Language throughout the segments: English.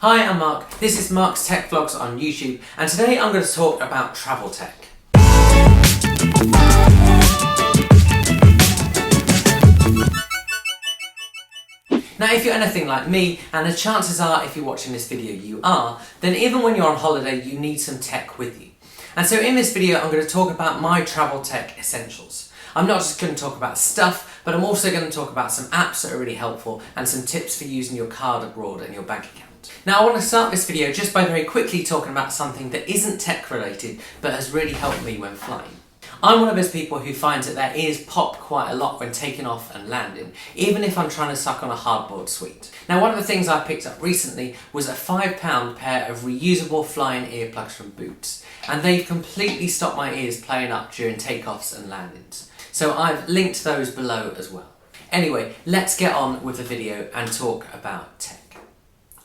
Hi, I'm Mark. This is Mark's Tech Vlogs on YouTube, and today I'm going to talk about travel tech. Now, if you're anything like me, and the chances are if you're watching this video you are, then even when you're on holiday you need some tech with you. And so in this video I'm going to talk about my travel tech essentials. I'm not just going to talk about stuff, but I'm also going to talk about some apps that are really helpful and some tips for using your card abroad and your bank account. Now I want to start this video just by very quickly talking about something that isn't tech related but has really helped me when flying. I'm one of those people who finds that their ears pop quite a lot when taking off and landing, even if I'm trying to suck on a hardboiled sweet. Now one of the things I picked up recently was a £5 pair of reusable flying earplugs from Boots, and they've completely stopped my ears playing up during takeoffs and landings. So I've linked those below as well. Anyway, let's get on with the video and talk about tech.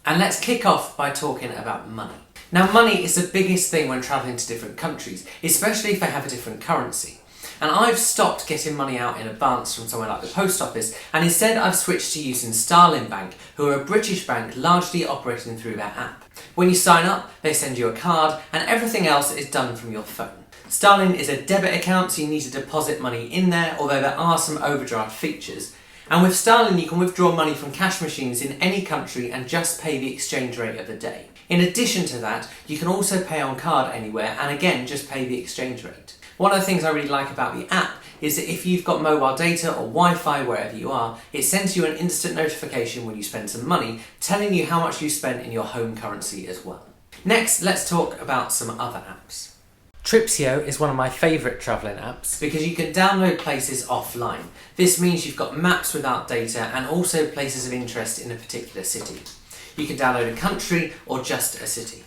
And let's kick off by talking about money. Now money is the biggest thing when travelling to different countries, especially if they have a different currency. And I've stopped getting money out in advance from somewhere like the post office, and instead I've switched to using Starling Bank, who are a British bank largely operating through their app. When you sign up, they send you a card, and everything else is done from your phone. Starling is a debit account, so you need to deposit money in there, although there are some overdraft features. And with Starling you can withdraw money from cash machines in any country and just pay the exchange rate of the day. In addition to that, you can also pay on card anywhere and again just pay the exchange rate. One of the things I really like about the app is that if you've got mobile data or Wi-Fi wherever you are, it sends you an instant notification when you spend some money, telling you how much you spent in your home currency as well. Next, let's talk about some other apps. Tripsio is one of my favourite travelling apps because you can download places offline. This means you've got maps without data and also places of interest in a particular city. You can download a country or just a city.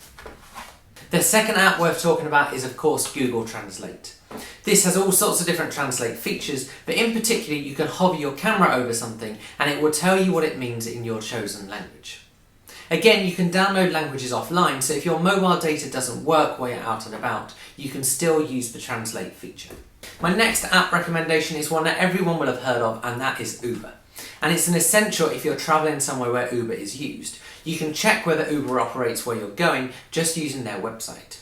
The second app worth talking about is of course Google Translate. This has all sorts of different translate features, but in particular you can hover your camera over something and it will tell you what it means in your chosen language. Again, you can download languages offline, so if your mobile data doesn't work while you're out and about, you can still use the translate feature. My next app recommendation is one that everyone will have heard of, and that is Uber. And it's an essential if you're travelling somewhere where Uber is used. You can check whether Uber operates where you're going just using their website.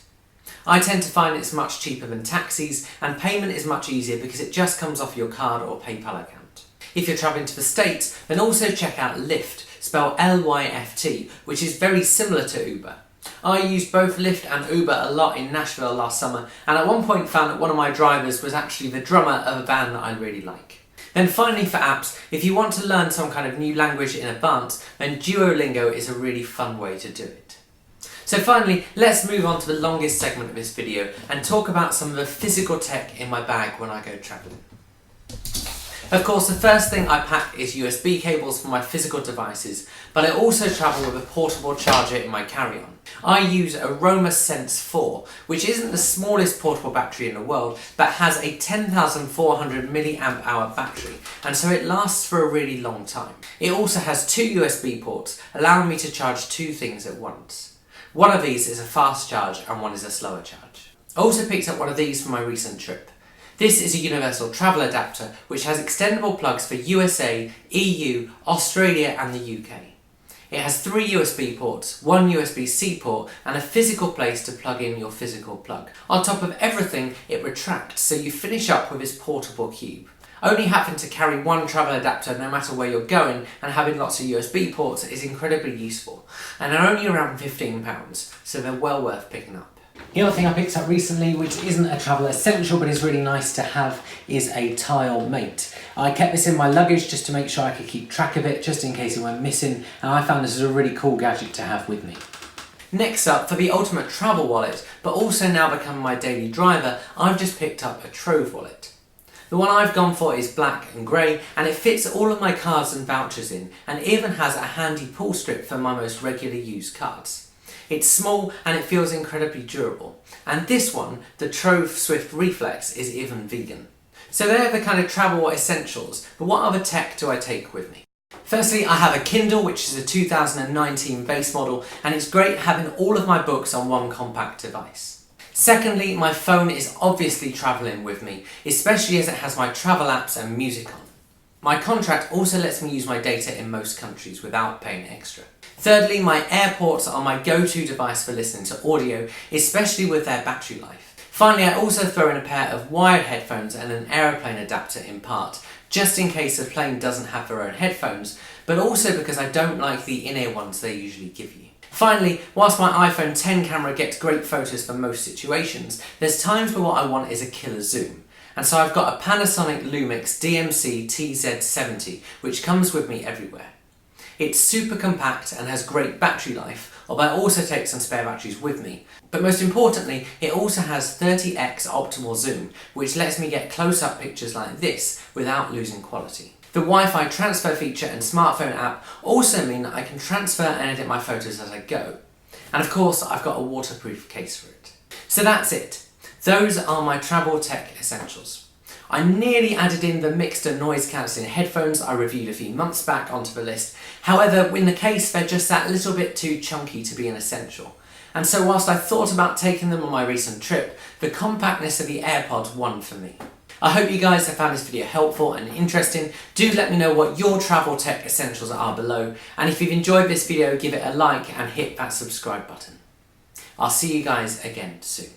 I tend to find it's much cheaper than taxis, and payment is much easier because it just comes off your card or PayPal account. If you're travelling to the States, then also check out Lyft, spelled L-Y-F-T, which is very similar to Uber. I used both Lyft and Uber a lot in Nashville last summer, and at one point found that one of my drivers was actually the drummer of a band that I really like. Then finally for apps, if you want to learn some kind of new language in advance, then Duolingo is a really fun way to do it. So finally, let's move on to the longest segment of this video and talk about some of the physical tech in my bag when I go travelling. Of course, the first thing I pack is USB cables for my physical devices, but I also travel with a portable charger in my carry-on. I use a Roma Sense 4, which isn't the smallest portable battery in the world, but has a 10,400 mAh battery, and so it lasts for a really long time. It also has two USB ports, allowing me to charge two things at once. One of these is a fast charge and one is a slower charge. I also picked up one of these for my recent trip. This is a universal travel adapter which has extendable plugs for USA, EU, Australia and the UK. It has 3 USB ports, 1 USB-C port and a physical place to plug in your physical plug. On top of everything, it retracts so you finish up with this portable cube. Only having to carry one travel adapter no matter where you're going and having lots of USB ports is incredibly useful, and they're only around £15, so they're well worth picking up. The other thing I picked up recently, which isn't a travel essential but is really nice to have, is a tile mate. I kept this in my luggage just to make sure I could keep track of it, just in case it went missing, and I found this is a really cool gadget to have with me. Next up, for the ultimate travel wallet, but also now become my daily driver, I've just picked up a Trove wallet. The one I've gone for is black and grey, and it fits all of my cards and vouchers in, and even has a handy pull strip for my most regularly used cards. It's small and it feels incredibly durable. And this one, the Trove Swift Reflex, is even vegan. So they're the kind of travel essentials, but what other tech do I take with me? Firstly, I have a Kindle, which is a 2019 base model, and it's great having all of my books on one compact device. Secondly, my phone is obviously travelling with me, especially as it has my travel apps and music on. My contract also lets me use my data in most countries without paying extra. Thirdly, my AirPods are my go-to device for listening to audio, especially with their battery life. Finally, I also throw in a pair of wired headphones and an aeroplane adapter in part, just in case the plane doesn't have their own headphones, but also because I don't like the in-ear ones they usually give you. Finally, whilst my iPhone 10 camera gets great photos for most situations, there's times where what I want is a killer zoom. And so I've got a Panasonic Lumix DMC TZ70, which comes with me everywhere. It's super compact and has great battery life, although I also take some spare batteries with me. But most importantly, it also has 30x optimal zoom, which lets me get close-up pictures like this without losing quality. The Wi-Fi transfer feature and smartphone app also mean that I can transfer and edit my photos as I go. And of course, I've got a waterproof case for it. So that's it. Those are my travel tech essentials. I nearly added in the Mixter noise cancelling headphones I reviewed a few months back onto the list. However, in the case, they're just that little bit too chunky to be an essential. And so whilst I thought about taking them on my recent trip, the compactness of the AirPods won for me. I hope you guys have found this video helpful and interesting. Do let me know what your travel tech essentials are below. And if you've enjoyed this video, give it a like and hit that subscribe button. I'll see you guys again soon.